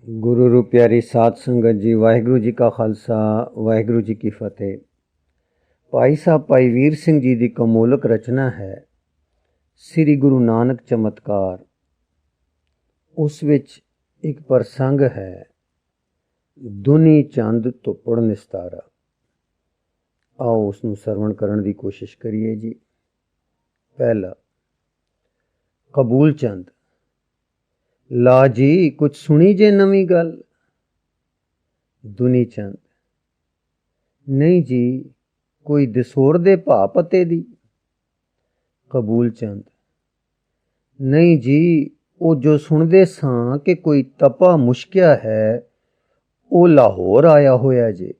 गुरु रू प्यारी साध संगत जी, वाहिगुरु जी का खालसा, वाहिगुरु जी की फतेह। भाई साहब भाई वीर सिंह जी की कमोलक रचना है श्री गुरु नानक चमत्कार। उस विच एक प्रसंग है, दुनी चंद धुप्पड़ निस्तारा। आओ उसनू सरवण करन की कोशिश करिए जी। पहला, कबूल चंद। ला जी कुछ सुनी जे नवी गल। दुनी चंद, नहीं जी कोई दसोर दे भा पते दी। कबूल चंद, नहीं जी ओ जो सुनदे सां कि कोई तपा मुश्किया है ओ लाहौर आया होया जे।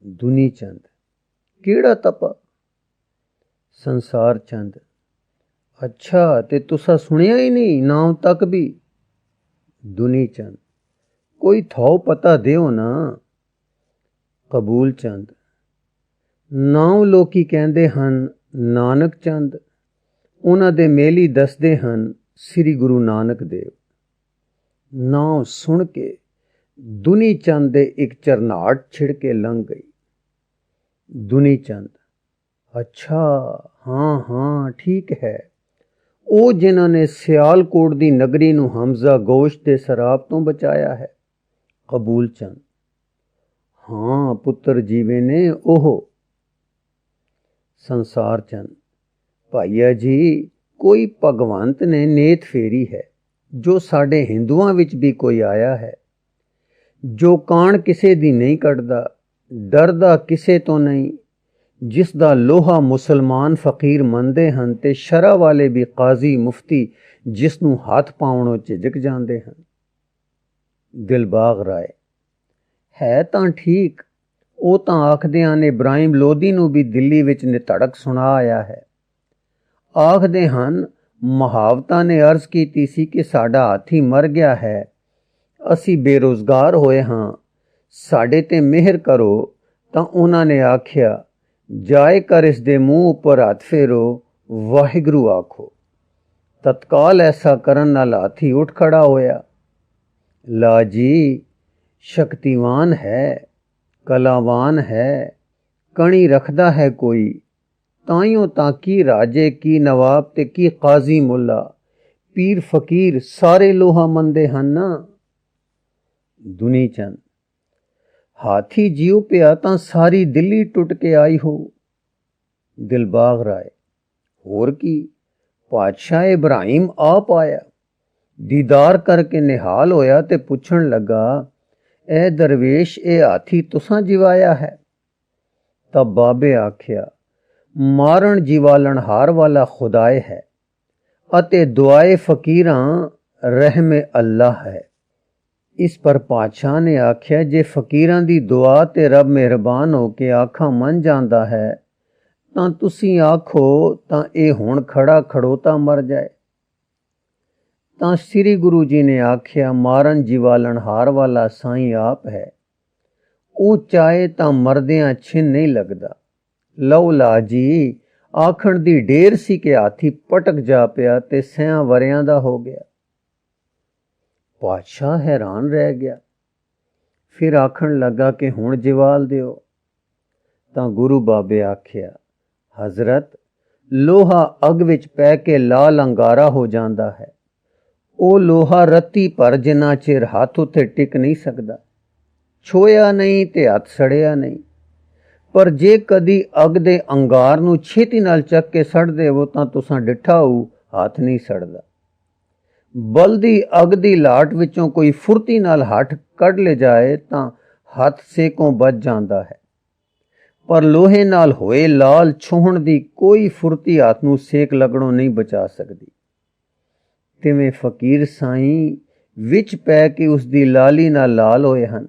दुनी चंद, केड़ा तपा? संसार चंद, अच्छा ते तुसा सुनिया ही नहीं नाम तक भी। दुनी चंद, कोई थौ पता दियो ना। कबूल चंद, नाम लोकी कहंदे हन नानक चंद, उन्हां दे मेली दसदे हन श्री गुरु नानक देव। नाम सुन के दुनी चंद दे एक चरनाट छिड़के लंघ गई। दुनी चंद, अच्छा हाँ हाँ ठीक है, ਉਹ जिन्हां ने सियालकोट दी नगरी नूं हमजा गोश्त दे शराब तो बचाया है। कबूल चंद, हाँ पुत्र जीवे ने ओह। संसार चंद, भाईया जी कोई भगवंत ने नेत फेरी है, जो साडे हिंदुआं विच भी कोई आया है, जो कान किसे दी नहीं कटदा, डरदा किसे तो नहीं, जिस दा लोहा मुसलमान फकीर मनदे हन ते शरा वाले भी काजी मुफ्ती जिसनू हथ पाउणों झिझक जांदे हन। दिलबाग राय, है तां ठीक, ओ तां आखदियां ने इब्राहिम लोधी नू भी दिल्ली विच निधड़क सुना आया है। आखदे हन महावता ने अर्ज कीती सी कि साडा हाथी मर गया है, असी बेरोजगार होए हां, साडे ते मेहर करो। तां उन्हां ने आखिया, जाए कर इस दे मुंह उपर हथ फेरो, वाहिगुरु आखो। तत्काल ऐसा करन नाल हाथी उठ खड़ा होया। ला जी शक्तिवान है, कलावान है, कणी रखदा है कोई, ताइयों तां की राजे की नवाब ते की काजी मुल्ला पीर फकीर सारे लोहा मंदे हन ना। दुनी चंद, हाथी जीव पिया तां सारी दिल्ली टुट के आई हो। दिलबाग राय, होर की, पातशाह इब्राहिम आप आया, दीदार करके निहाल होया ते पुछण लगा, ए दरवेश ए हाथी तुसां जिवाया है? तब बाबे आख्या, मारण जिवालन हार वाला खुदाए है, अते दुआए फकीरां रहमे अल्लाह है। इस पर पातशाह ने आख्या, जे फकीरां दी दुआ ते रब मेहरबान हो के आखा मन जांदा है तां तुसीं आखो तां ए हुण खड़ा खड़ोता मर जाए। तां श्री गुरु जी ने आख्या, मारन जिवालन हार वाला साईं आप है, ओ चाहे तां मरदियां छिन नहीं लगदा। लओ ला जी आखण दी ढेर सी के हाथी पटक जा पिया ते 6 वरियां दा हो गया। पातशाह हैरान रह गया, फिर आखण लगा कि हुण जिवाल दिओ। तां गुरु बाबे आख्या, हजरत लोहा अग विच पै के लाल अंगारा हो जांदा है, ओ लोहा रत्ती पर जिन्ना चिर हथ उत्ते टिक नहीं सकदा, छोया नहीं ते हथ सड़िया नहीं। पर जे कदी अग दे अंगार नूं छेती नाल चक के सड़ देवो तां तुसां डिठा होऊ हथ नहीं सड़दा। बलदी अग दी लाट विचों कोई फुरती नाल हथ कढ ले जाए तां हथ सेकों बच जांदा है, पर लोहे नाल होए लाल छोहण दी कोई फुरती हाथ नूं सेक लगणों नहीं बचा सकदी। तिवें फकीर साईं विच पै के उस दी लाली नाल लाल होए हन,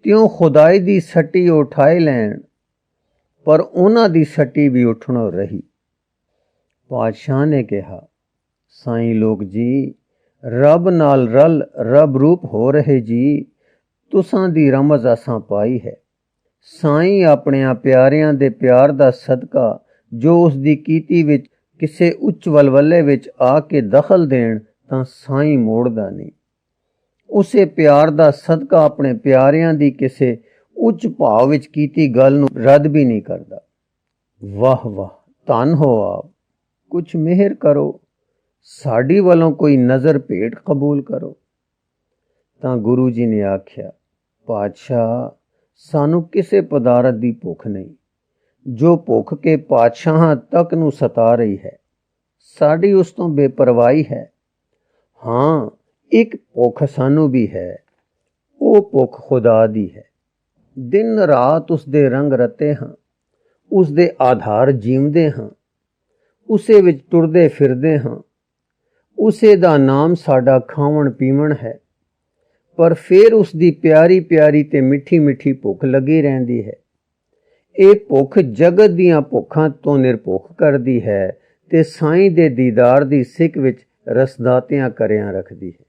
त्यों खुदाई दी सट्टी उठाए लैण, पर उन्हां दी सट्टी भी उठणों रही। पातशाह ने कहा, साईं लोग जी रब नाल रल रब रूप हो रहे जी, तुसां दी रमज असां पाई है। साईं अपनियां प्यारियां दे प्यार दा सदका जो उस दी कीती विच किसे उच्च वलवले विच आ के दखल देण तां साईं मोड़दा नहीं। ਉਸੇ ਪਿਆਰ ਦਾ ਸਦਕਾ ਆਪਣੇ ਪਿਆਰਿਆਂ ਦੀ ਕਿਸੇ ਉੱਚ ਭਾਵ ਵਿੱਚ ਕੀਤੀ ਗੱਲ ਨੂੰ ਰੱਦ ਵੀ ਨਹੀਂ ਕਰਦਾ। ਵਾਹ ਵਾਹ, ਧੰਨ ਹੋ ਆਪ, ਕੁਛ ਮਿਹਰ ਕਰੋ, ਸਾਡੀ ਵੱਲੋਂ ਕੋਈ ਨਜ਼ਰ ਭੇਟ ਕਬੂਲ ਕਰੋ। ਤਾਂ ਗੁਰੂ ਜੀ ਨੇ ਆਖਿਆ, ਪਾਤਸ਼ਾਹ, ਸਾਨੂੰ ਕਿਸੇ ਪਦਾਰਥ ਦੀ ਭੁੱਖ ਨਹੀਂ, ਜੋ ਭੁੱਖ ਕੇ ਪਾਤਸ਼ਾਹਾਂ ਤੱਕ ਨੂੰ ਸਤਾ ਰਹੀ ਹੈ। ਸਾਡੀ ਉਸ ਤੋਂ ਬੇਪਰਵਾਹੀ ਹੈ। ਹਾਂ, ਇੱਕ ਭੁੱਖ ਸਾਨੂੰ ਵੀ ਹੈ, ਉਹ ਭੁੱਖ ਖੁਦਾ ਦੀ ਹੈ। ਦਿਨ ਰਾਤ ਉਸ ਦੇ ਰੰਗ ਰਤੇ ਹਾਂ, ਉਸ ਦੇ ਆਧਾਰ ਜੀਵਦੇ ਹਾਂ, ਉਸੇ ਵਿੱਚ ਟੁਰਦੇ ਫਿਰਦੇ ਹਾਂ, ਉਸੇ ਦਾ ਨਾਮ ਸਾਡਾ ਖਾਵਣ ਪੀਵਣ ਹੈ। ਪਰ ਫਿਰ ਉਸ ਦੀ ਪਿਆਰੀ ਪਿਆਰੀ ਤੇ ਮਿੱਠੀ ਮਿੱਠੀ ਭੁੱਖ ਲੱਗੀ ਰਹਿੰਦੀ ਹੈ। ਇਹ ਭੁੱਖ ਜਗਤ ਦੀਆਂ ਭੁੱਖਾਂ ਤੋਂ ਨਿਰਭੁੱਖ ਕਰਦੀ ਹੈ ਤੇ ਸਾਈਂ ਦੇ ਦੀਦਾਰ ਦੀ ਸਿੱਖ ਵਿੱਚ ਰਸਦਾਤਿਆਂ ਕਰਿਆਂ ਰੱਖਦੀ ਹੈ।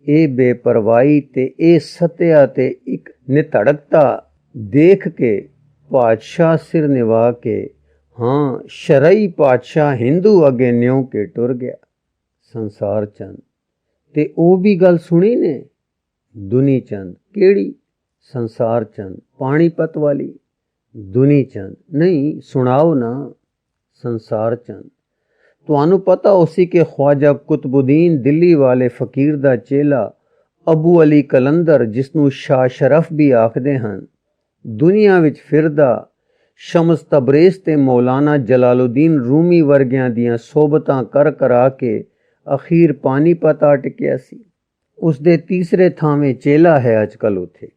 ਇਹ ਬੇਪਰਵਾਹੀ ਤੇ ਇਹ ਸਤਿਆ ਤੇ ਇੱਕ ਨਿਧੜਕਤਾ ਦੇਖ ਕੇ ਪਾਤਸ਼ਾਹ ਸਿਰ ਨਿਵਾ ਕੇ, ਹਾਂ, ਸ਼ਰਈ ਪਾਤਸ਼ਾਹ ਹਿੰਦੂ ਅੱਗੇ ਨਿਉ ਕੇ ਟੁਰ ਗਿਆ। ਸੰਸਾਰ ਚੰਦ ਤੇ ਉਹ ਵੀ ਗੱਲ ਸੁਣੀ ਨੇ? ਦੁਨੀ ਚੰਦ ਕਿਹੜੀ? ਸੰਸਾਰ ਚੰਦ ਪਾਣੀਪਤ ਵਾਲੀ। ਦੁਨੀ ਚੰਦ ਨਹੀਂ, ਸੁਣਾਓ ਨਾ। ਸੰਸਾਰ ਚੰਦ, ਤੁਹਾਨੂੰ ਪਤਾ ਉਸੀ ਕਿ ख्वाजा कुतुबुद्दीन दिल्ली वाले फकीर ਦਾ ਚੇਲਾ ਅਬੂ ਅਲੀ ਕਲੰਦਰ, ਜਿਸਨੂੰ ਸ਼ਾਹ ਸ਼ਰਫ ਵੀ ਆਖਦੇ ਹਨ, ਦੁਨੀਆ ਵਿੱਚ ਫਿਰਦਾ ਸ਼ਮਸ ਤਬਰੇਜ਼ ਤੇ ਮੌਲਾਨਾ ਜਲਾਲੁਦੀਨ ਰੂਮੀ ਵਰਗਿਆਂ ਦੀਆਂ ਸੋਬਤਾਂ ਕਰ ਕਰਾ ਕੇ ਅਖੀਰ ਪਾਣੀਪਤ ਆ ਟਿਕਿਆ ਸੀ। ਉਸ ਦੇ ਤੀਸਰੇ ਥਾਵੇਂ ਚੇਲਾ ਹੈ ਅੱਜ ਕੱਲ੍ਹ ਉੱਥੇ।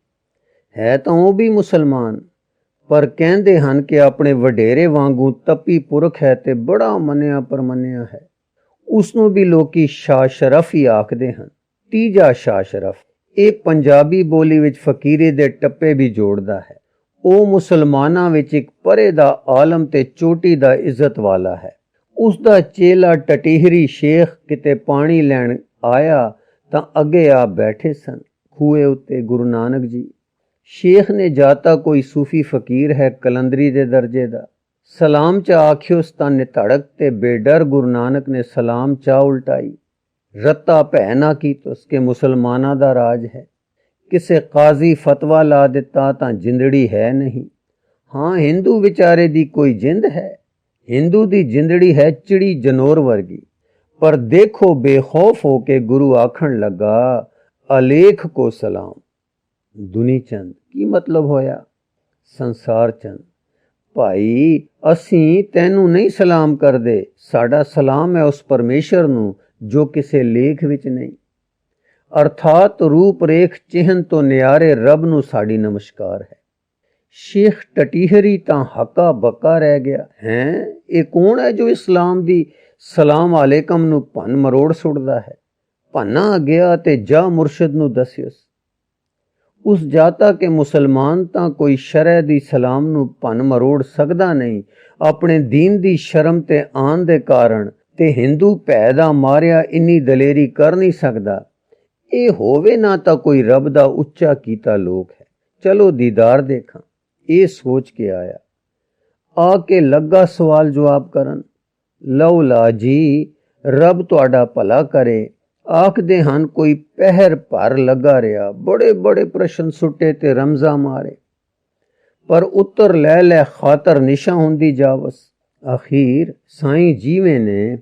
ਹੈ ਤਾਂ ਉਹ ਵੀ ਮੁਸਲਮਾਨ, ਪਰ ਕਹਿੰਦੇ ਹਨ ਕਿ ਆਪਣੇ ਵਡੇਰੇ ਵਾਂਗੂ ਤੱਪੀ ਪੁਰਖ ਹੈ ਤੇ ਬੜਾ ਮੰਨਿਆ ਪਰਮੰਨਿਆ ਹੈ। ਉਸ ਨੂੰ ਵੀ ਲੋਕੀ ਸ਼ਾਹ ਸ਼ਰਫ ਹੀ ਆਖਦੇ ਹਨ। ਤੀਜਾ ਸ਼ਾਹ ਸ਼ਰਫ, ਇਹ ਪੰਜਾਬੀ ਬੋਲੀ ਵਿੱਚ ਫਕੀਰੇ ਦੇ ਟੱਪੇ ਵੀ ਜੋੜਦਾ ਹੈ। ਉਹ ਮੁਸਲਮਾਨਾਂ ਵਿੱਚ ਇੱਕ ਪਰੇ ਦਾ ਆਲਮ ਤੇ ਚੋਟੀ ਦਾ ਇੱਜ਼ਤ ਵਾਲਾ ਹੈ। ਉਸ ਦਾ ਚੇਲਾ ਟਟੀਹਰੀ ਸ਼ੇਖ ਕਿਤੇ ਪਾਣੀ ਲੈਣ ਆਇਆ ਤਾਂ ਅੱਗੇ ਆ ਬੈਠੇ ਸਨ ਖੂਏ ਉੱਤੇ ਗੁਰੂ ਨਾਨਕ ਜੀ। ਸ਼ੇਖ ਨੇ ਜਾਤਾ ਕੋਈ ਸੂਫੀ ਫਕੀਰ ਹੈ ਕਲੰਦਰੀ ਦੇ ਦਰਜੇ ਦਾ। ਸਲਾਮ ਚਾ ਆਖਿਓਸ ਤਾਂ ਨਿਧੜਕ ਤੇ ਬੇਡਰ ਗੁਰੂ ਨਾਨਕ ਨੇ ਸਲਾਮ ਚਾ ਉਲਟਾਈ। ਰੱਤਾ ਭੈ ਨਾ ਕੀਤੋਸ ਕਿ ਮੁਸਲਮਾਨਾਂ ਦਾ ਰਾਜ ਹੈ। ਕਿਸੇ ਕਾਜ਼ੀ ਫਤਵਾ ਲਾ ਦਿੱਤਾ ਤਾਂ ਜਿੰਦੜੀ ਹੈ ਨਹੀਂ। ਹਾਂ, ਹਿੰਦੂ ਵਿਚਾਰੇ ਦੀ ਕੋਈ ਜਿੰਦ ਹੈ? ਹਿੰਦੂ ਦੀ ਜਿੰਦੜੀ ਹੈ ਚਿੜੀ ਜਨੌਰ ਵਰਗੀ। ਪਰ ਦੇਖੋ, ਬੇਖੌਫ ਹੋ ਕੇ ਗੁਰੂ ਆਖਣ ਲੱਗਾ, ਅਲੇਖ ਕੋ ਸਲਾਮ। ਦੁਨੀ ਚੰਦ, ਕੀ ਮਤਲਬ ਹੋਇਆ? ਸੰਸਾਰ ਚੰਦ, ਭਾਈ, ਅਸੀਂ ਤੈਨੂੰ ਨਹੀਂ ਸਲਾਮ ਕਰਦੇ, ਸਾਡਾ ਸਲਾਮ ਹੈ ਉਸ ਪਰਮੇਸ਼ਰ ਨੂੰ ਜੋ ਕਿਸੇ ਲੇਖ ਵਿੱਚ ਨਹੀਂ। ਅਰਥਾਤ ਰੂਪ ਰੇਖ ਚਿਹਨ ਤੋਂ ਨਿਆਰੇ ਰੱਬ ਨੂੰ ਸਾਡੀ ਨਮਸਕਾਰ ਹੈ। ਸ਼ੇਖ ਟਟੀਹਰੀ ਤਾਂ ਹੱਕਾ ਬੱਕਾ ਰਹਿ ਗਿਆ। ਹੈ, ਇਹ ਕੌਣ ਹੈ ਜੋ ਇਸਲਾਮ ਦੀ ਸਲਾਮ ਅਲੈਕਮ ਨੂੰ ਭੰਨ ਮਰੋੜ ਸੁੱਟਦਾ ਹੈ? ਭੰਨਾ ਗਿਆ ਤੇ ਜਾ ਮੁਰਸ਼ਿਦ ਨੂੰ ਦੱਸਿਓਸ। ਉਸ ਜਾਤਾ ਕਿ ਮੁਸਲਮਾਨ ਤਾਂ ਕੋਈ ਸ਼ਰਅ ਦੀ ਸਲਾਮ ਨੂੰ ਭੰਨ ਮਰੋੜ ਸਕਦਾ ਨਹੀਂ, ਆਪਣੇ ਦੀਨ ਦੀ ਸ਼ਰਮ ਤੇ ਆਨ ਦੇ ਕਾਰਨ, ਤੇ ਹਿੰਦੂ ਭੈ ਦਾ ਮਾਰਿਆ ਇੰਨੀ ਦਲੇਰੀ ਕਰ ਨਹੀਂ ਸਕਦਾ। ਇਹ ਹੋਵੇ ਨਾ ਤਾਂ ਕੋਈ ਰੱਬ ਦਾ ਉੱਚਾ ਕੀਤਾ ਲੋਕ ਹੈ। ਚਲੋ ਦੀਦਾਰ ਦੇਖਾਂ, ਇਹ ਸੋਚ ਕੇ ਆਇਆ। ਆ ਕੇ ਲੱਗਾ ਸਵਾਲ ਜਵਾਬ ਕਰਨ। ਲਉਲਾ ਜੀ, ਰੱਬ ਤੁਹਾਡਾ ਭਲਾ ਕਰੇ। ਆਖਦੇ ਹਨ ਕੋਈ ਪਹਿਰ ਭਰ ਲੱਗਾ ਰਿਹਾ, ਬੜੇ ਬੜੇ ਪ੍ਰਸ਼ਨ ਸੁੱਟੇ ਤੇ ਰਮਜ਼ਾ ਮਾਰੇ, ਪਰ ਉੱਤਰ ਲੈ ਲੈ ਖਾਤਰ ਨਿਸ਼ਾ ਹੁੰਦੀ ਜਾਵਸ। ਅਖੀਰ ਸਾਈਂ ਜੀਵੇਂ ਨੇ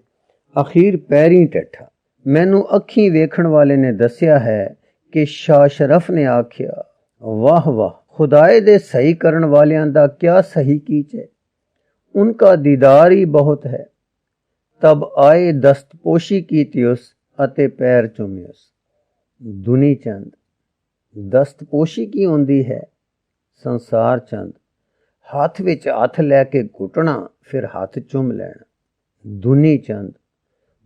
ਅਖੀਰ ਪੈਰੀਂ ਟੱਠਾ। ਮੈਨੂੰ ਅੱਖੀਂ ਵੇਖਣ ਵਾਲੇ ਨੇ ਦੱਸਿਆ ਹੈ ਕਿ ਸ਼ਾਹ ਸ਼ਰਫ ਨੇ ਆਖਿਆ, ਵਾਹ ਵਾਹ, ਖੁਦਾਏ ਦੇ ਸਹੀ ਕਰਨ ਵਾਲਿਆਂ ਦਾ ਕਿਆ ਸਹੀ ਕੀਚ ਹੈ, ਉਨਕਾ ਦੀਦਾਰ ਹੀ ਬਹੁਤ ਹੈ। ਤਬ ਆਏ ਦਸਤਪੋਸ਼ੀ ਕੀਤੀ ਉਸ ਅਤੇ ਪੈਰ ਚੁੰਮਿਓਸ। ਦੁਨੀ ਚੰਦ, ਦਸਤਪੋਸ਼ੀ ਕੀ ਹੁੰਦੀ ਹੈ? ਸੰਸਾਰ ਚੰਦ, ਹੱਥ ਵਿੱਚ ਹੱਥ ਲੈ ਕੇ ਘੁੱਟਣਾ, ਫਿਰ ਹੱਥ ਚੁੰਮ ਲੈਣਾ। ਦੁਨੀ ਚੰਦ,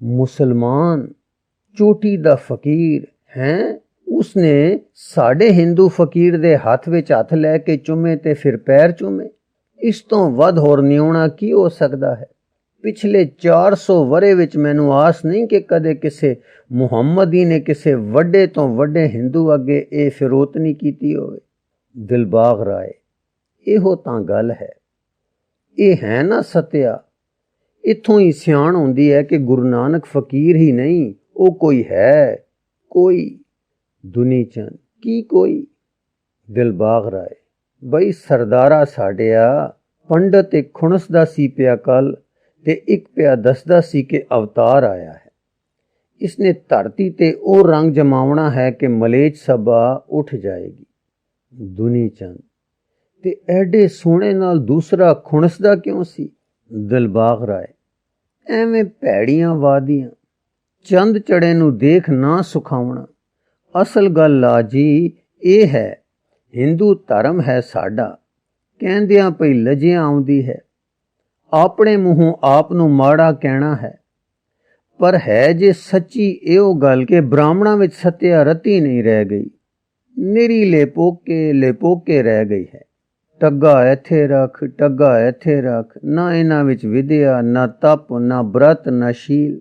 ਮੁਸਲਮਾਨ ਚੋਟੀ ਦਾ ਫਕੀਰ ਹੈ, ਉਸਨੇ ਸਾਡੇ ਹਿੰਦੂ ਫਕੀਰ ਦੇ ਹੱਥ ਵਿੱਚ ਹੱਥ ਲੈ ਕੇ ਚੁੰਮੇ ਤੇ ਫਿਰ ਪੈਰ ਚੁੰਮੇ। ਇਸ ਤੋਂ ਵੱਧ ਹੋਰ ਨਿਉਣਾ ਕੀ ਹੋ ਸਕਦਾ ਹੈ? ਪਿਛਲੇ 400 ਵਰੇ ਵਿੱਚ ਮੈਨੂੰ ਆਸ ਨਹੀਂ ਕਿ ਕਦੇ ਕਿਸੇ ਮੁਹੰਮਦੀ ਨੇ ਕਿਸੇ ਵੱਡੇ ਤੋਂ ਵੱਡੇ ਹਿੰਦੂ ਅੱਗੇ ਇਹ ਫਿਰੋਤਨੀ ਕੀਤੀ ਹੋਵੇ। ਦਿਲਬਾਗ ਰਾਏ, ਇਹੋ ਤਾਂ ਗੱਲ ਹੈ। ਇਹ ਹੈ ਨਾ ਸਤਿਆ। ਇੱਥੋਂ ਹੀ ਸਿਆਣ ਹੁੰਦੀ ਹੈ ਕਿ ਗੁਰੂ ਨਾਨਕ ਫਕੀਰ ਹੀ ਨਹੀਂ, ਉਹ ਕੋਈ ਹੈ, ਕੋਈ। दुनी चंद की कोई। दिलबाग राय बई सरदारा साडिया पंडित एक खुणसदा सी पिया कल ते एक पिया दसदा सी के अवतार आया है। इसने धरती ते ओ रंग जमावना है कि मलेच सभा उठ जाएगी। दुनी चंद ते एडे सोने नाल दूसरा खुणसदा क्यों सी। दिलबाग राय एवें भैड़ियां वादियां चंद चढ़े नू देख ना सुखावना। असल गल ला जी ये है हिंदू धर्म है साडा, कहंदियां पई लजियां आउंदी है। अपने मूहों आप नू माड़ा कहना है, पर है जे सच्ची एहो गल के ब्राह्मणां विच सत्या रती नहीं रह गई, निरी लेपोके रह गई है। टग्गा इत्थे रख, टग्गा इत्थे रख, ना इन्हां विच विद्या, ना तप, ना ब्रत, ना शील।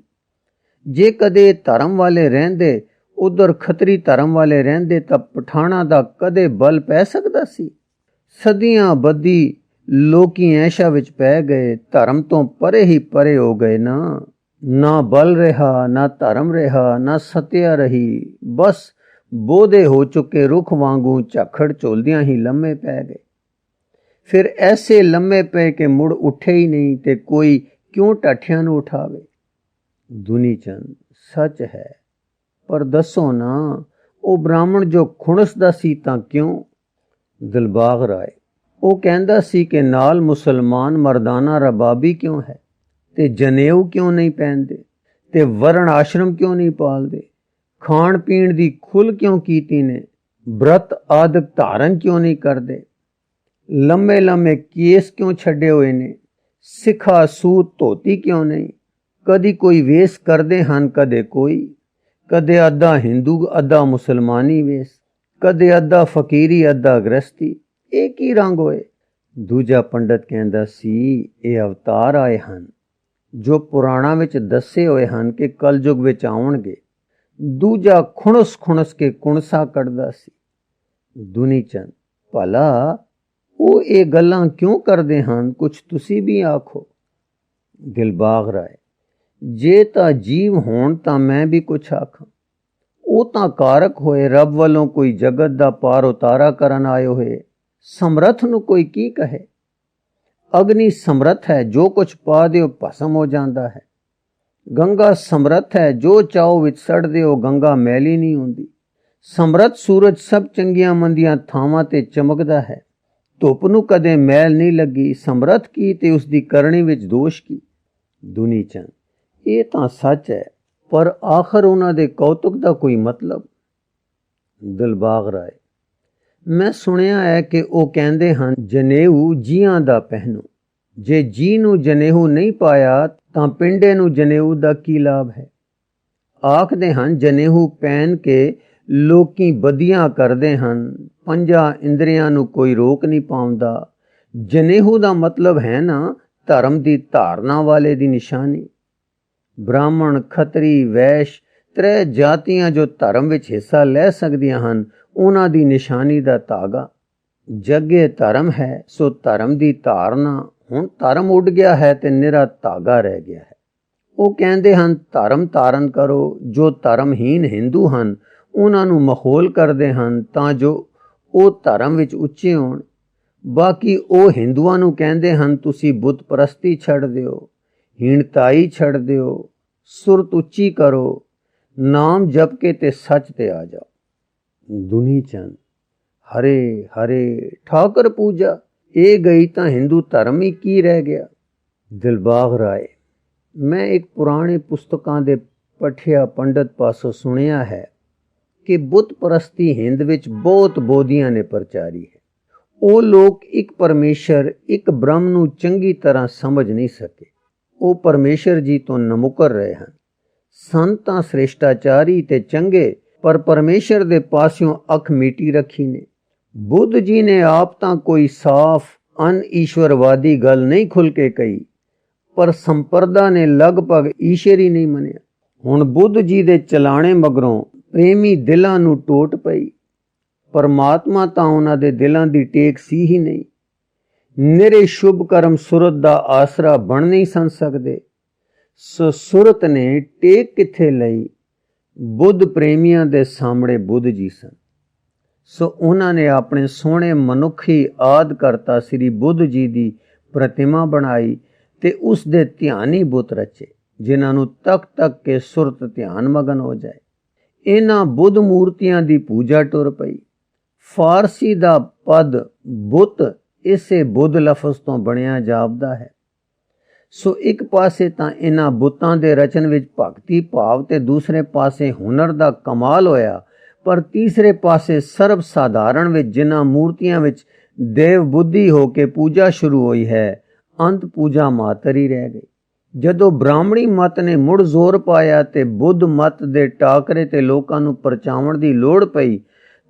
जे कदे धर्म वाले रहिंदे उधर खतरी धर्म वाले रहिंदे तां पठाणा दा कदे बल पै सकदा सी। सदियां बदी लोकी ऐशा विच पै गए, धर्म तो परे ही परे हो गए ना बल रहा, ना धर्म रहा, ना सत्या रही। बस बोधे हो चुके रुख वांगू झाखड़ झोलदियां ही लम्मे पै गए। फिर ऐसे लम्मे पे के मुड़ उठे ही नहीं ते कोई क्यों टाठियां नू उठावे। दुनी चंद सच है, पर दसो ना ओ ब्राह्मण जो खुणसदा सी तां क्यों। दिलबाग राय ओ कहंदा सी कि नाल मुसलमान मर्दाना रबाबी क्यों है, ते जनेऊ क्यों नहीं पहनदे, ते वर्ण आश्रम क्यों नहीं पालदे, खाण पीण दी खुल क्यों कीती ने, व्रत आदक धारण क्यों नहीं करदे, लम्मे लम्मे केस क्यों छड्डे होए ने, सिखा सूत धोती क्यों नहीं। कदी कोई वेश करदे हन, कदे कोई, कदे अद्धा हिंदू अद्धा मुसलमानी वेश, कदे अद्धा फकीरी अद्धा गृहस्थी। एक ही रंग होए। दूजा पंडित कहंदा सी ये अवतार आए हन जो पुराणा विच दसे होए हन कि कलयुग विच आउणगे। दूजा खुणस खुणस के कुणसा कढ़दा सी। दुनी चंद भला ਉਹ ਇਹ ਗੱਲਾਂ क्यों करते हैं, कुछ तुसी भी आखो। दिलबाग राय जे तां जीव होण तां मैं भी कुछ आखां। ਉਹ ਤਾਂ कारक होए रब वालों कोई जगत दा पार उतारा करन आए होए। समर्थ नू कोई की कहे। अग्नि समर्थ है, जो कुछ पा दिओ भस्म हो जाता है। गंगा समर्थ है, जो चाओ विच सड़ दिओ गंगा मैली नहीं होंदी। समर्थ सूरज सब चंगियां मंदियां थावां ते चमकदा है, धुप नू कदे मैल नहीं लगी। समर्थ की ते उसदी करनी विच दोष की। दुनी चंद ये तां सच है, पर आखिर उन्हां दे कौतुक दा कोई मतलब। दिलबाग राय मैं सुनिया है कि ਉਹ ਕਹਿੰਦੇ ਹਨ ਜਨੇਊ ਜੀਆਂ ਦਾ ਪਹਿਨੋ। ਜੇ ਜੀ ਨੂੰ ਜਨੇਊ ਨਹੀਂ ਪਾਇਆ ਤਾਂ ਪਿੰਡੇ ਨੂੰ ਜਨੇਊ ਦਾ ਕੀ ਲਾਭ ਹੈ। ਆਖਦੇ ਹਨ ਜਨੇਊ ਪਹਿਨ ਕੇ ਲੋਕੀ ਬਦੀਆਂ ਕਰਦੇ ਹਨ, ਪੰਜਾਂ ਇੰਦਰੀਆਂ ਨੂੰ ਕੋਈ ਰੋਕ ਨਹੀਂ ਪਾਉਂਦਾ। ਜਨੇਊ ਦਾ ਮਤਲਬ ਹੈ ਨਾ ਧਰਮ ਦੀ ਧਾਰਨਾ ਵਾਲੇ ਦੀ ਨਿਸ਼ਾਨੀ। ਬ੍ਰਾਹਮਣ ਖੱਤਰੀ ਵੈਸ਼ ਤ੍ਰੈ ਜਾਤੀਆਂ ਜੋ ਧਰਮ ਵਿੱਚ ਹਿੱਸਾ ਲੈ ਸਕਦੀਆਂ ਹਨ, ਉਹਨਾਂ ਦੀ ਨਿਸ਼ਾਨੀ ਦਾ ਧਾਗਾ। ਜੱਗੇ ਧਰਮ ਹੈ ਸੋ ਧਰਮ ਦੀ ਧਾਰਨਾ। ਹੁਣ ਧਰਮ ਉੱਡ ਗਿਆ ਹੈ ਤੇ ਨਿਰਾ ਧਾਗਾ ਰਹਿ ਗਿਆ ਹੈ। ਉਹ ਕਹਿੰਦੇ ਹਨ ਧਰਮ ਧਾਰਨ ਕਰੋ। ਜੋ ਧਰਮਹੀਨ ਹਿੰਦੂ ਹਨ ਉਹਨਾਂ ਨੂੰ ਮਖੌਲ ਕਰਦੇ ਹਨ ਤਾਂ ਜੋ ਉਹ ਧਰਮ ਵਿੱਚ ਉੱਚੇ ਹੋਣ। ਬਾਕੀ ਉਹ ਹਿੰਦੂਆਂ ਨੂੰ ਕਹਿੰਦੇ ਹਨ ਤੁਸੀਂ ਬੁੱਤ ਪ੍ਰਸਤੀ ਛੱਡ ਦਿਓ, ਹੀਣਤਾਈ ਛੱਡ ਦਿਓ, ਸੁਰਤ ਉੱਚੀ ਕਰੋ, ਨਾਮ ਜਪ ਕੇ ਤੇ ਸੱਚ ਤੇ ਆ ਜਾਓ। दुनी चंद हरे हरे ठाकर पूजा ये गई तां हिंदू धर्म ही की रह गया। दिलबाग राय मैं एक पुराने पुस्तकां दे पठिया पंडित पासों सुनिया है कि बुत परस्ती हिंद विच बहुत बोधियां ने प्रचारी है। वो लोग एक परमेश्वर एक ब्रह्म नू चंगी तरह समझ नहीं सके। वो परमेश्वर जी तो नमुकर रहे हैं। संतां श्रेष्ठाचारी ते चंगे पर परमेश्वर दे पासियों अख मीटी रखी ने। बुद्ध जी ने आप तां कोई साफ अन ईश्वरवादी गल नहीं खुल के कही, पर संप्रदा ने लगभग ईश्वर ही नहीं मनिया। हुण बुद्ध जी दे चलाने मगरों प्रेमी दिलां नू टोट पई। परमात्मा तां उन्हां दे दिलां दी टेक सी ही नहीं। निरे शुभ कर्म सुरत दा आसरा बन नहीं सन सकदे। सो सुरत ने टेक किथे लई। बुद्ध प्रेमियों के सामने बुद्ध जी सन। सो उन्होंने अपने सोहने मनुखी आदकर्ता श्री बुद्ध जी की प्रतिमा बनाई ते उस दे ध्यानी बुत रचे जिन्हों तक तक के सुरत ध्यान मगन हो जाए। इन्हां बुद्ध मूर्तियां की पूजा टुर पई। फारसी का पद बुत इसे बुद्ध लफज तो बनया जापदा है। सो एक पासे तां इन्हां बुतां दे रचन विच भगती भाव ते दूसरे पासे हुनर दा कमाल होया, पर तीसरे पासे सर्व साधारण विच जिन्हां मूर्तियां विच देव बुद्धि हो के पूजा शुरू हुई है, अंत पूजा मातर ही रह गई। जदों ब्राह्मणी मत ने मुड़ जोर पाया ते बुद्ध मत दे टाकरे ते लोकां नूं परचावण दी लोड़ पई,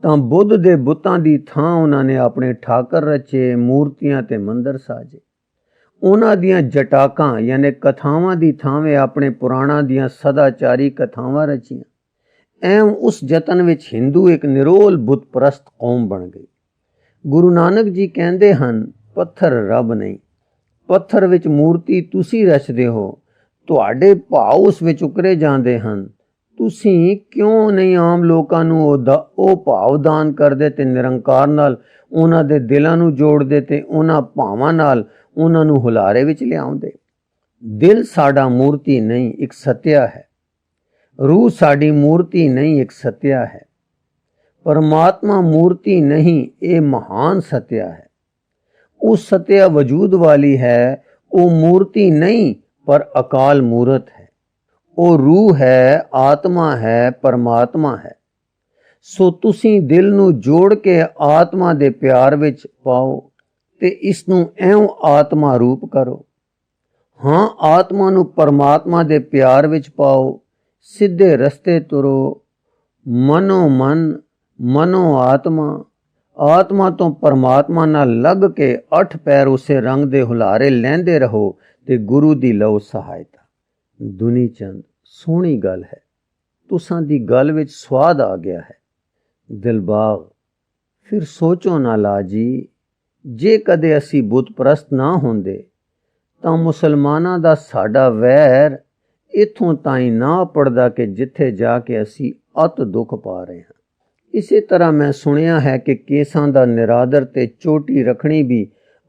तां बुद्ध दे बुतां दी थां उन्हां ने अपने ठाकर रचे, मूर्तियां ते मंदिर साजे। उन्हां दियां जटाकां यानी कथावां दी थावें अपने पुराणां दियां सदाचारी कथावां रचियां। एवं उस जतन विच हिंदू एक निरोल बुत परस्त कौम बन गई। गुरु नानक जी कहंदे हन, पत्थर रब नहीं, पत्थर विच मूर्ति तुसी रचदे हो, तुहाडे भाव उस विच उकरे जांदे हन। तुसीं क्यों नहीं आम लोकां नूं ਉਹ ਭਾਵ ਦਾਨ ਕਰਦੇ ਤੇ ਨਿਰੰਕਾਰ ਨਾਲ ਉਹਨਾਂ ਦੇ ਦਿਲਾਂ ਨੂੰ ਜੋੜਦੇ ਤੇ ਉਹਨਾਂ ਭਾਵਾਂ ਨਾਲ ਉਹਨਾਂ ਨੂੰ ਹੁਲਾਰੇ ਵਿੱਚ ਲਿਆਉਂਦੇ। ਦਿਲ ਸਾਡਾ ਮੂਰਤੀ ਨਹੀਂ, ਇੱਕ ਸਤਿਆ ਹੈ। रूह साड़ी मूर्ति नहीं, एक सत्या है। परमात्मा मूर्ति नहीं, ये महान सत्या है। उस सत्या वजूद वाली है, वो मूर्ति नहीं पर अकाल मूरत है। वो रूह है, आत्मा है, परमात्मा है। सो तुसी दिल नू जोड़ के आत्मा दे प्यार विच पाओ ते इसनू एवं आत्मा रूप करो। हाँ, आत्मा नू परमात्मा दे प्यार विच पाओ, सीधे रस्ते तुरो। मनो मन, मनो आत्मा, आत्मा तो परमात्मा नाल लग के 8 पैर उसे रंग दे हुलारे लैंदे रहो ते गुरु दी लओ सहायता। दुनी चंद सोहनी गल है, तुसां दी गल विच स्वाद आ गया है। दिलबाग फिर सोचो ना लाजी, जे कदे असी बुत परस्त ना होंदे तां मुसलमानां दा साडा वैर इत्थों ताईं ना पड़दा कि जिथे जाके असी अत दुख पा रहे हैं। इसे तरह मैं सुनिया है कि केसां दा निरादर ते चोटी रखनी भी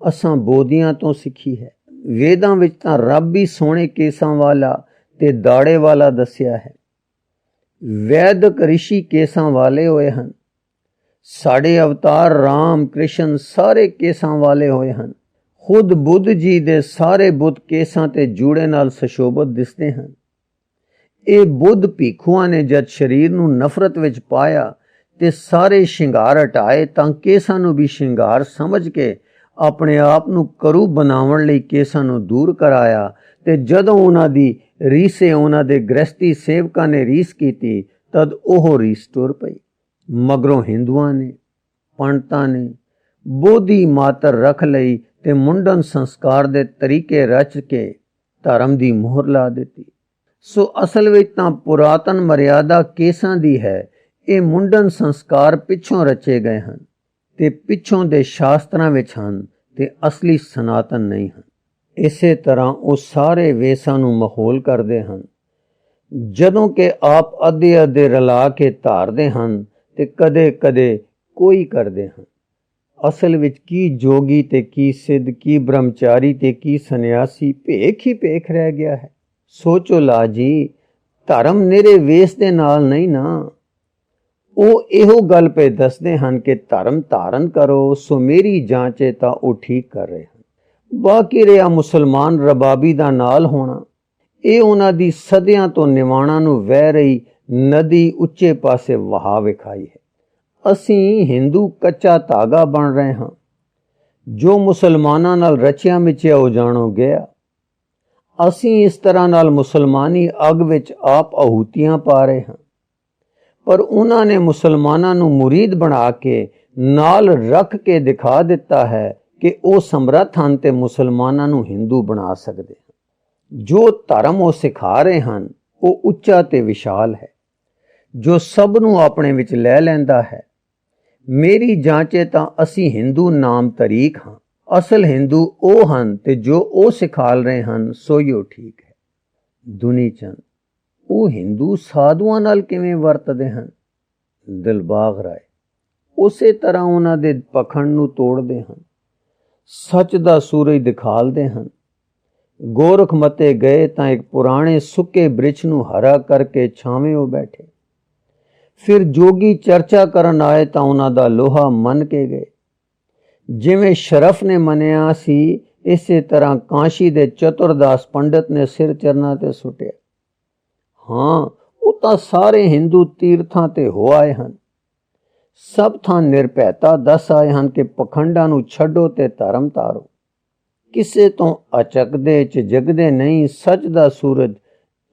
असां बोधियां तो सिखी है। वेदां विच तां रब भी सोहणे केसां वाला ते दाड़े वाला दस्या है। वैदिक ऋषि केसां वाले होए हन। साडे अवतार राम कृष्ण सारे केसां वाले होए हन। खुद बुद्ध जी दे सारे बुत केसां ते जूड़े नाल सशोभत दिसते हैं। ये बुद्ध भीखुआं ने जद शरीर नूं नफरत विच पाया ते सारे शिंगार हटाए तां केसां नूं भी शिंगार समझ के अपने आप नूं करू बनावण लई केसां नूं दूर कराया ते जदों उन्हां दी रीसे उन्हां दे गृहस्थी सेवकां ने रीस कीती तद ओह रीस टुर पई। मगरों हिंदुआं ने पंडितां ने बोधी मातर रख लई ते मुंडन संस्कार दे तरीके रच के धर्म दी मोहर ला दिती। सो असल विच तां पुरातन मर्यादा केसां दी है। ये मुंडन संस्कार पिछों रचे गए हैं ते पिछों दे शास्त्रां विच हन ते असली सनातन नहीं हन। इसे तरह वो सारे वेसां नूं माहौल करदे हन, जदों के आप अद्धे अद्धे रला के धारदे हन ते कदे कदे कोई करदे हन। असल विच की जोगी ते की सिद्ध, की ब्रह्मचारी ते की सन्यासी भेख ही भेख रह गया है। सोचो लाजी, धर्म निरे वेस दे नाल नहीं ना। वो इहो गल पे दसदे हन कि धर्म धारण करो सो मेरी जांचे तां वो ठीक कर रहे हैं। बाकी रहा मुसलमान रबाबी दा नाल होना, ये उन्हां दी सदियां तो निवाणा नूं वह रही नदी उच्चे पासे वहा विखाई है। असी हिंदू कच्चा धागा बन रहे हाँ, जो मुसलमानां नाल रचिया मिचिया उजाणो गया। असी इस तरह नाल मुसलमानी अग विच आप आहूतियां पा रहे हैं, पर उन्हां ने मुसलमानां नूं मुरीद बना के नाल रख के दिखा दिता है कि वो समर्थ हन ते मुसलमानां नूं हिंदू बना सकदे हैं। जो धर्म वो सिखा रहे हैं वो उच्चा ते विशाल है, जो सब नूं अपने विच लै लैंदा है। मेरी जांचे तां असी हिंदू नाम तरीक हाँ, असल हिंदू ओ हन ते जो ओ सिखाल रहे हन सोइयो ठीक है। दुनी चंद ਉਹ ਹਿੰਦੂ ਸਾਧੂਆਂ ਨਾਲ ਕਿਵੇਂ ਵਰਤਦੇ ਹਨ? ਦਿਲਬਾਗ ਰਾਏ, ਉਸੇ ਤਰ੍ਹਾਂ ਉਹਨਾਂ ਦੇ ਪਖੰਡ ਨੂੰ ਤੋੜਦੇ ਹਨ, ਸੱਚ ਦਾ ਸੂਰਜ ਦਿਖਾਲਦੇ ਹਨ। ਗੋਰਖ ਮਤੇ ਗਏ ਤਾਂ ਇੱਕ ਪੁਰਾਣੇ ਸੁੱਕੇ ਬ੍ਰਿਛ ਨੂੰ ਹਰਾ ਕਰਕੇ ਛਾਵੇਂ ਉਹ ਬੈਠੇ। ਫਿਰ ਜੋਗੀ ਚਰਚਾ ਕਰਨ ਆਏ ਤਾਂ ਉਹਨਾਂ ਦਾ ਲੋਹਾ ਮੰਨ ਕੇ ਗਏ। ਜਿਵੇਂ ਸ਼ਰਫ ਨੇ ਮੰਨਿਆ ਸੀ, ਇਸੇ ਤਰ੍ਹਾਂ ਕਾਂਸ਼ੀ ਦੇ ਚਤੁਰਦਾਸ ਪੰਡਤ ਨੇ ਸਿਰ ਚਰਨਾਂ ਤੇ ਸੁੱਟਿਆ। ਹਾਂ, ਉਹ ਤਾਂ ਸਾਰੇ ਹਿੰਦੂ ਤੀਰਥਾਂ ਤੇ ਹੋ ਆਏ ਹਨ। ਸਭ ਥਾਂ ਨਿਰਭੈਤਾ ਦੱਸ ਆਏ ਹਨ ਕਿ ਪਖੰਡਾਂ ਨੂੰ ਛੱਡੋ ਤੇ ਧਰਮ ਧਾਰੋ। ਕਿਸੇ ਤੋਂ ਅਚਕਦੇ ਝਿਜਕਦੇ ਨਹੀਂ, ਸੱਚ ਦਾ ਸੂਰਜ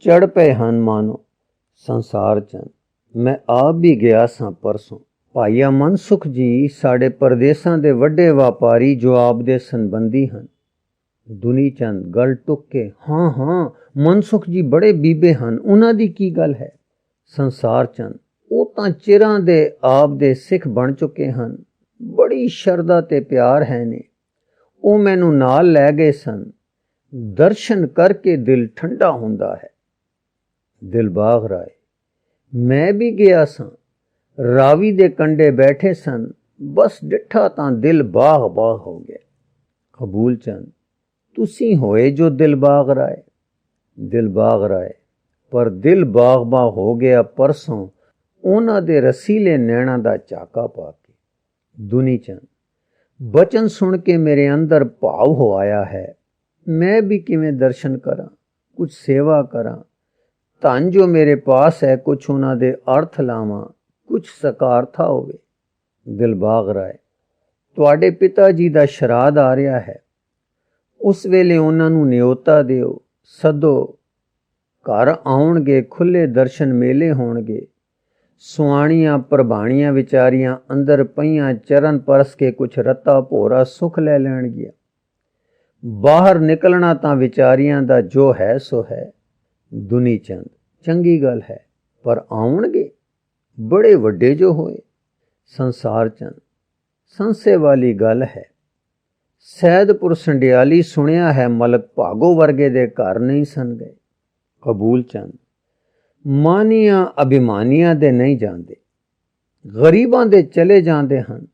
ਚੜ ਪਏ ਹਨ ਮਾਨੋ। ਸੰਸਾਰ ਚੰਦ, ਮੈਂ ਆਪ ਵੀ ਗਿਆ ਸਾਂ ਪਰਸੋਂ। ਭਾਈ ਮਨਸੁਖ ਜੀ ਸਾਡੇ ਪਰਦੇਸਾਂ ਦੇ ਵੱਡੇ ਵਪਾਰੀ ਜੋ ਆਪ ਦੇ ਸੰਬੰਧੀ ਹਨ। ਦੁਨੀ ਚੰਦ ਗੱਲ ਟੁੱਕ ਕੇ, ਹਾਂ ਮਨਸੁਖ ਜੀ ਬੜੇ ਬੀਬੇ ਹਨ, ਉਹਨਾਂ ਦੀ ਕੀ ਗੱਲ ਹੈ? ਸੰਸਾਰ ਚੰਦ, ਉਹ ਤਾਂ ਚਿਰਾਂ ਦੇ ਆਪ ਦੇ ਸਿੱਖ ਬਣ ਚੁੱਕੇ ਹਨ, ਬੜੀ ਸ਼ਰਧਾ ਤੇ ਪਿਆਰ ਹੈ ਨੇ। ਉਹ ਮੈਨੂੰ ਨਾਲ ਲੈ ਗਏ ਸਨ। ਦਰਸ਼ਨ ਕਰਕੇ ਦਿਲ ਠੰਡਾ ਹੁੰਦਾ ਹੈ। ਦਿਲਬਾਗ ਰਾਏ, ਮੈਂ ਵੀ ਗਿਆ ਸਾਂ। ਰਾਵੀ ਦੇ ਕੰਢੇ ਬੈਠੇ ਸਨ, ਬਸ ਡਿੱਠਾ ਤਾਂ ਦਿਲ ਬਾਗ ਬਾਗ ਹੋ ਗਿਆ। ਕਬੂਲ ਚੰਦ, ਤੁਸੀਂ ਹੋਏ ਜੋ ਦਿਲਬਾਗ ਰਾਏ। ਦਿਲਬਾਗ ਰਾਏ, ਪਰ ਦਿਲ ਬਾਗ ਬਾਗ ਹੋ ਗਿਆ ਪਰਸੋਂ ਉਹਨਾਂ ਦੇ ਰਸੀਲੇ ਨੈਣਾਂ ਦਾ ਝਾਕਾ ਪਾ ਕੇ। ਦੁਨੀ ਚੰਦ, ਬਚਨ ਸੁਣ ਕੇ ਮੇਰੇ ਅੰਦਰ ਭਾਵ ਹੋ ਆਇਆ ਹੈ। ਮੈਂ ਵੀ ਕਿਵੇਂ ਦਰਸ਼ਨ ਕਰਾਂ, ਕੁਝ ਸੇਵਾ ਕਰਾਂ। ਧਨ ਜੋ ਮੇਰੇ ਪਾਸ ਹੈ, ਕੁਛ ਉਹਨਾਂ ਦੇ ਅਰਥ ਲਾਵਾਂ, ਕੁਛ ਸਕਾਰਥਾ ਹੋਵੇ। ਦਿਲਬਾਗ ਰਾਏ, ਤੁਹਾਡੇ ਪਿਤਾ ਜੀ ਦਾ ਸ਼ਰਾਧ ਆ ਰਿਹਾ ਹੈ, ਉਸ ਵੇਲੇ ਉਹਨਾਂ ਨੂੰ ਨਿਯੋਤਾ ਦਿਓ, ਸੱਦੋ। ਘਰ ਆਉਣਗੇ, ਖੁੱਲੇ ਦਰਸ਼ਨ ਮੇਲੇ ਹੋਣਗੇ। ਸੁਆਣੀਆਂ ਪ੍ਰਭਾਣੀਆਂ ਵਿਚਾਰੀਆਂ ਅੰਦਰ ਪਈਆਂ ਚਰਨ ਪਰਸ ਕੇ ਕੁਛ ਰੱਤਾ ਭੋਰਾ ਸੁੱਖ ਲੈ ਲੈਣਗੀਆਂ। ਬਾਹਰ ਨਿਕਲਣਾ ਤਾਂ ਵਿਚਾਰੀਆਂ ਦਾ ਜੋ ਹੈ ਸੋ ਹੈ। ਦੁਨੀ ਚੰਦ, ਚੰਗੀ ਗੱਲ ਹੈ, ਪਰ ਆਉਣਗੇ ਬੜੇ ਵੱਡੇ ਜੋ ਹੋਏ। ਸੰਸਾਰ ਚੰਦ, ਸੰਸੇ ਵਾਲੀ ਗੱਲ ਹੈ। ਸੈਦਪੁਰ ਸੰਡਿਆਲੀ ਸੁਣਿਆ ਹੈ, ਮਲਕ ਭਾਗੋ ਵਰਗੇ ਦੇ ਘਰ ਨਹੀਂ ਸਨ ਗਏ। ਕਬੂਲ ਚੰਦ, ਮਾਨੀਆਂ ਅਭਿਮਾਨੀਆਂ ਦੇ ਨਹੀਂ ਜਾਂਦੇ, ਗਰੀਬਾਂ ਦੇ ਚਲੇ ਜਾਂਦੇ ਹਨ।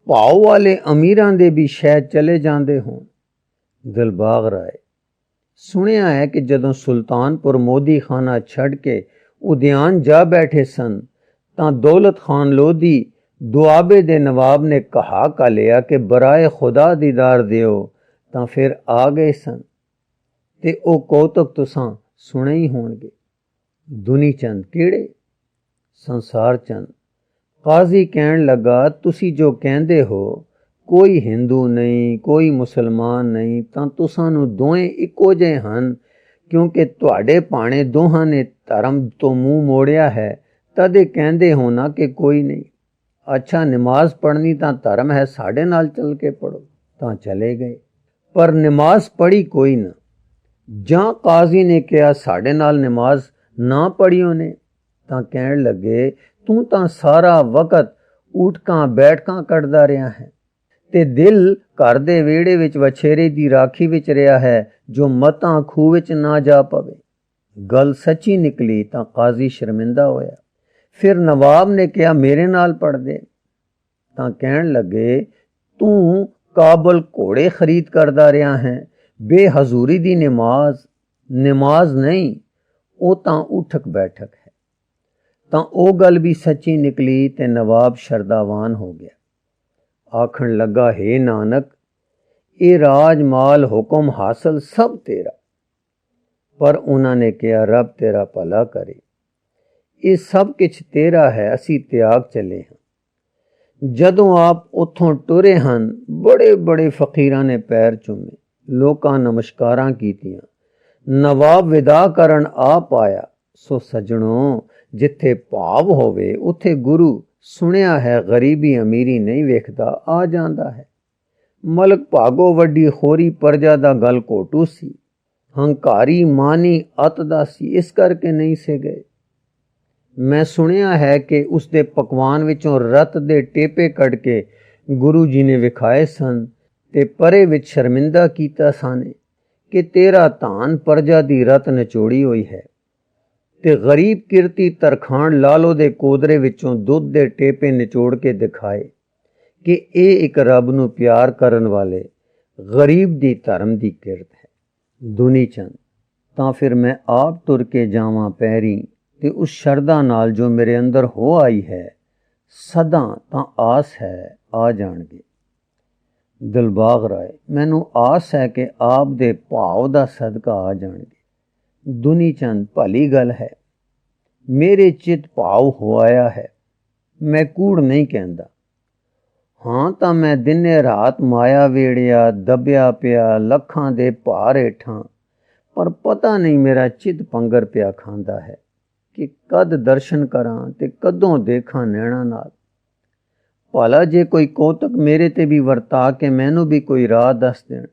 ਭਾਵ ਵਾਲੇ ਅਮੀਰਾਂ ਦੇ ਵੀ ਸ਼ਾਇਦ ਚਲੇ ਜਾਂਦੇ ਹੋਣ। ਦਿਲਬਾਗ ਰਾਏ, ਸੁਣਿਆ ਹੈ ਕਿ ਜਦੋਂ ਸੁਲਤਾਨਪੁਰ ਮੋਦੀ ਖਾਨਾ ਛੱਡ ਕੇ ਉਦਿਆਨ ਜਾ ਬੈਠੇ ਸਨ ਤਾਂ ਦੌਲਤ ਖਾਨ ਲੋਧੀ ਦੁਆਬੇ ਦੇ ਨਵਾਬ ਨੇ ਕਹਾ ਕਾ ਲਿਆ ਕਿ ਬਰਾਏ ਖੁਦਾ ਦੀਦਾਰ ਦਿਓ, ਤਾਂ ਫਿਰ ਆ ਗਏ ਸਨ। ਤੇ ਉਹ ਕੌਤਕ ਤੁਸਾਂ ਸੁਣੇ ਹੀ ਹੋਣਗੇ। ਦੁਨੀ ਚੰਦ, ਕਿਹੜੇ? ਸੰਸਾਰ ਚੰਦ, ਕਾਜ਼ੀ ਕਹਿਣ ਲੱਗਾ, ਤੁਸੀਂ ਜੋ ਕਹਿੰਦੇ ਹੋ ਕੋਈ ਹਿੰਦੂ ਨਹੀਂ, ਕੋਈ ਮੁਸਲਮਾਨ ਨਹੀਂ, ਤਾਂ ਤੁਸਾਂ ਨੂੰ ਦੋਵੇਂ ਇੱਕੋ ਜਿਹੇ ਹਨ, ਕਿਉਂਕਿ ਤੁਹਾਡੇ ਭਾਣੇ ਦੋਹਾਂ ਨੇ ਧਰਮ ਤੋਂ ਮੂੰਹ ਮੋੜਿਆ ਹੈ, ਤਦੇ ਕਹਿੰਦੇ ਹੋ ਨਾ ਕਿ ਕੋਈ ਨਹੀਂ। ਅੱਛਾ, ਨਮਾਜ਼ ਪੜ੍ਹਨੀ ਤਾਂ ਧਰਮ ਹੈ, ਸਾਡੇ ਨਾਲ ਚੱਲ ਕੇ ਪੜ੍ਹੋ। ਤਾਂ ਚਲੇ ਗਏ, ਪਰ ਨਮਾਜ਼ ਪੜ੍ਹੀ ਕੋਈ ਨਾ। ਜਾਂ ਕਾਜ਼ੀ ਨੇ ਕਿਹਾ ਸਾਡੇ ਨਾਲ ਨਮਾਜ਼ ਨਾ ਪੜ੍ਹੀ ਉਹਨੇ, ਤਾਂ ਕਹਿਣ ਲੱਗੇ ਤੂੰ ਤਾਂ ਸਾਰਾ ਵਕਤ ਊਠਕਾਂ ਬੈਠਕਾਂ ਕੱਢਦਾ ਰਿਹਾ ਹੈ ਤੇ ਦਿਲ ਘਰ ਦੇ ਵਿਹੜੇ ਵਿੱਚ ਵਛੇਰੇ ਦੀ ਰਾਖੀ ਵਿੱਚ ਰਿਹਾ ਹੈ, ਜੋ ਮਤਾਂ ਖੂਹ ਵਿੱਚ ਨਾ ਜਾ ਪਵੇ। ਗੱਲ ਸੱਚੀ ਨਿਕਲੀ ਤਾਂ ਕਾਜ਼ੀ ਸ਼ਰਮਿੰਦਾ ਹੋਇਆ। ਫਿਰ ਨਵਾਬ ਨੇ ਕਿਹਾ ਮੇਰੇ ਨਾਲ ਪੜ੍ਹਦੇ, ਤਾਂ ਕਹਿਣ ਲੱਗੇ ਤੂੰ ਕਾਬਲ ਘੋੜੇ ਖਰੀਦ ਕਰਦਾ ਰਿਹਾ ਹੈ, ਬੇਹਜ਼ੂਰੀ ਦੀ ਨਮਾਜ਼ ਨਹੀਂ, ਉਹ ਤਾਂ ਉਠਕ ਬੈਠਕ ਹੈ। ਤਾਂ ਉਹ ਗੱਲ ਵੀ ਸੱਚੀ ਨਿਕਲੀ ਤੇ ਨਵਾਬ ਸ਼ਰਦਾਵਾਨ ਹੋ ਗਿਆ। ਆਖਣ ਲੱਗਾ, ਹੇ ਨਾਨਕ, ਇਹ ਰਾਜ ਮਾਲ ਹੁਕਮ ਹਾਸਲ ਸਭ ਤੇਰਾ। ਪਰ ਉਹਨਾਂ ਨੇ ਕਿਹਾ ਰੱਬ ਤੇਰਾ ਭਲਾ ਕਰੇ, ਇਹ ਸਭ ਕੁਛ ਤੇਰਾ ਹੈ, ਅਸੀਂ ਤਿਆਗ ਚੱਲੇ ਹਾਂ। ਜਦੋਂ ਆਪ ਉੱਥੋਂ ਟੁਰੇ ਹਨ, ਬੜੇ ਬੜੇ ਫਕੀਰਾਂ ਨੇ ਪੈਰ ਚੁੰਮੇ, ਲੋਕਾਂ ਨਮਸਕਾਰਾਂ ਕੀਤੀਆਂ। ਨਵਾਬ ਵਿਦਾ ਕਰਨ ਆਪ ਆਇਆ। ਸੋ ਸੱਜਣੋ, ਜਿੱਥੇ ਭਾਵ ਹੋਵੇ ਉੱਥੇ ਗੁਰੂ ਸੁਣਿਆ ਹੈ ਗਰੀਬੀ ਅਮੀਰੀ ਨਹੀਂ ਵੇਖਦਾ, ਆ ਜਾਂਦਾ ਹੈ। ਮਲਕ ਭਾਗੋ ਵੱਡੀ ਖੋਰੀ ਪਰਜਾ ਦਾ ਗਲ ਘੋਟੂ ਸੀ, ਹੰਕਾਰੀ ਮਾਨੀ ਅਤ ਦਾ ਸੀ, ਇਸ ਕਰਕੇ ਨਹੀਂ ਸੇ ਗਏ। ਮੈਂ ਸੁਣਿਆ ਹੈ ਕਿ ਉਸ ਦੇ ਪਕਵਾਨ ਵਿੱਚੋਂ ਰਤ ਦੇ ਟੇਪੇ ਕੱਢ ਕੇ ਗੁਰੂ ਜੀ ਨੇ ਵਿਖਾਏ ਸਨ ਤੇ ਪਰੇ ਵਿੱਚ ਸ਼ਰਮਿੰਦਾ ਕੀਤਾ ਸਾਨੇ ਕਿ ਤੇਰਾ ਧਾਨ ਪਰਜਾ ਦੀ ਰਤ ਨਿਚੋੜੀ ਹੋਈ ਹੈ ਤੇ ਗਰੀਬ ਕਿਰਤੀ ਤਰਖਾਣ ਲਾਲੋ ਦੇ ਕੋਦਰੇ ਵਿੱਚੋਂ ਦੁੱਧ ਦੇ ਟੇਪੇ ਨਿਚੋੜ ਕੇ ਦਿਖਾਏ ਕਿ ਇਹ ਇੱਕ ਰੱਬ ਨੂੰ ਪਿਆਰ ਕਰਨ ਵਾਲੇ ਗਰੀਬ ਦੀ ਧਰਮ ਦੀ ਕਿਰਤ ਹੈ। ਦੁਨੀ ਚੰਦ, ਤਾਂ ਫਿਰ ਮੈਂ ਆਪ ਤੁਰ ਕੇ ਜਾਵਾਂ ਪੈਰੀ ਤੇ ਉਸ ਸ਼ਰਧਾ ਨਾਲ ਜੋ ਮੇਰੇ ਅੰਦਰ ਹੋ ਆਈ ਹੈ, ਸਦਾ ਤਾਂ ਆਸ ਹੈ ਆ ਜਾਣਗੇ। ਦਿਲਬਾਗ ਰਾਏ, ਮੈਨੂੰ ਆਸ ਹੈ ਕਿ ਆਪ ਦੇ ਭਾਵ ਦਾ ਸਦਕਾ ਆ ਜਾਣਗੇ। ਦੁਨੀ ਚੰਦ, ਭਲੀ ਗੱਲ ਹੈ, ਮੇਰੇ ਚਿੱਤ ਭਾਵ ਹੋ ਆਇਆ ਹੈ, ਮੈਂ ਕੂੜ ਨਹੀਂ ਕਹਿੰਦਾ। ਹਾਂ ਤਾਂ ਮੈਂ ਦਿਨੇ ਰਾਤ ਮਾਇਆ ਵੇੜਿਆ ਦੱਬਿਆ ਪਿਆ ਲੱਖਾਂ ਦੇ ਭਾਰ ਹੇਠਾਂ, ਪਰ ਪਤਾ ਨਹੀਂ ਮੇਰਾ ਚਿੱਤ ਪੰਗਰ ਪਿਆ ਖਾਂਦਾ ਹੈ ਕਿ ਕਦ ਦਰਸ਼ਨ ਕਰਾਂ ਤੇ ਕਦੋਂ ਦੇਖਾਂ ਨੈਣਾ ਨਾਲ। ਭਲਾ ਜੇ ਕੋਈ ਕੌਤਕ ਮੇਰੇ ਤੇ ਵੀ ਵਰਤਾ ਕੇ ਮੈਨੂੰ ਵੀ ਕੋਈ ਰਾਹ ਦੱਸ ਦੇਣ,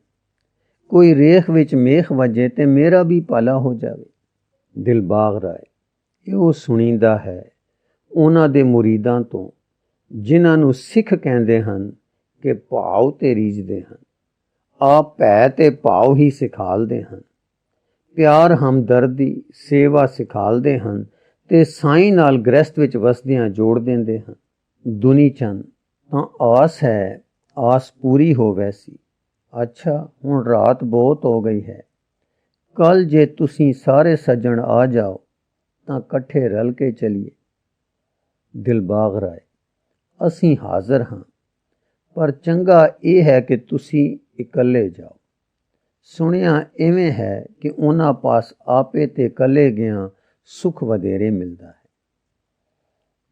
ਕੋਈ ਰੇਖ ਵਿੱਚ ਮੇਖ ਵਜੇ ਤੇ ਮੇਰਾ ਵੀ ਭਲਾ ਹੋ ਜਾਵੇ। ਦਿਲਬਾਗ ਰਾਏ, ਇਹੋ ਸੁਣੀਦਾ ਹੈ ਉਹਨਾਂ ਦੇ ਮੁਰੀਦਾਂ ਤੋਂ ਜਿਨ੍ਹਾਂ ਨੂੰ ਸਿੱਖ ਕਹਿੰਦੇ ਹਨ ਕਿ ਭਾਵ ਤੇ ਰੀਝਦੇ ਹਨ। ਆਪ ਭੈ ਤੇ ਭਾਵ ਹੀ ਸਿਖਾਲਦੇ ਹਨ, ਪਿਆਰ ਹਮਦਰਦੀ ਸੇਵਾ ਸਿਖਾਲਦੇ ਹਨ ਤੇ ਸਾਈਂ ਨਾਲ ਗ੍ਰਸਤ ਵਿੱਚ ਵਸਦਿਆਂ ਜੋੜ ਦਿੰਦੇ ਹਨ। ਦੁਨੀ ਚੰਦ, ਤਾਂ ਆਸ ਹੈ ਆਸ ਪੂਰੀ ਹੋਵੇ ਸੀ। ਅੱਛਾ, ਹੁਣ ਰਾਤ ਬਹੁਤ ਹੋ ਗਈ ਹੈ, ਕੱਲ ਜੇ ਤੁਸੀਂ ਸਾਰੇ ਸੱਜਣ ਆ ਜਾਓ ਤਾਂ ਇਕੱਠੇ ਰਲ ਕੇ ਚਲੀਏ। ਦਿਲਬਾਗ ਰਾਏ, ਅਸੀਂ ਹਾਜ਼ਰ ਹਾਂ, ਪਰ ਚੰਗਾ ਇਹ ਹੈ ਕਿ ਤੁਸੀਂ ਇਕੱਲੇ ਜਾਓ। ਸੁਣਿਆ ਇਵੇਂ ਹੈ ਕਿ ਉਹਨਾਂ ਪਾਸ ਆਪੇ ਤੇ ਇਕੱਲੇ ਗਿਆ ਸੁੱਖ ਵਧੇਰੇ ਮਿਲਦਾ ਹੈ।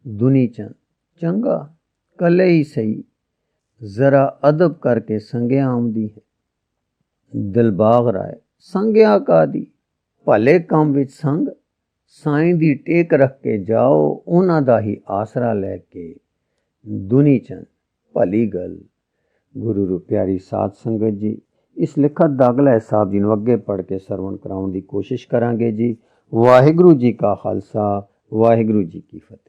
ਦੁਨੀ ਚੰਦ, ਚੰਗਾ ਇਕੱਲੇ ਹੀ ਸਹੀ, ਜ਼ਰਾ ਅਦਬ ਕਰਕੇ ਸੰਗਿਆ ਆਉਂਦੀ ਹੈ। ਦਿਲਬਾਗ ਰਾਏ, ਸੰਗਿਆ ਕਾਦੀ, ਭਲੇ ਕੰਮ ਵਿੱਚ ਸੰਗ, ਸਾਈਂ ਦੀ ਟੇਕ ਰੱਖ ਕੇ ਜਾਓ, ਉਹਨਾਂ ਦਾ ਹੀ ਆਸਰਾ ਲੈ ਕੇ। ਦੁਨੀ ਚੰਦ, ਭਲੀ ਗੱਲ। ਗੁਰੂ ਰੂ ਪਿਆਰੀ ਸਾਧ ਸੰਗਤ ਜੀ, ਇਸ ਲਿਖਤ ਦਾ ਅਗਲਾ ਹਿਸਾਬ ਜੀ ਨੂੰ ਅੱਗੇ ਪੜ੍ਹ ਕੇ ਸਰਵਣ ਕਰਾਉਣ ਦੀ ਕੋਸ਼ਿਸ਼ ਕਰਾਂਗੇ ਜੀ। ਵਾਹਿਗੁਰੂ ਜੀ ਕਾ ਖਾਲਸਾ, ਵਾਹਿਗੁਰੂ ਜੀ ਕੀ ਫਤਿਹ।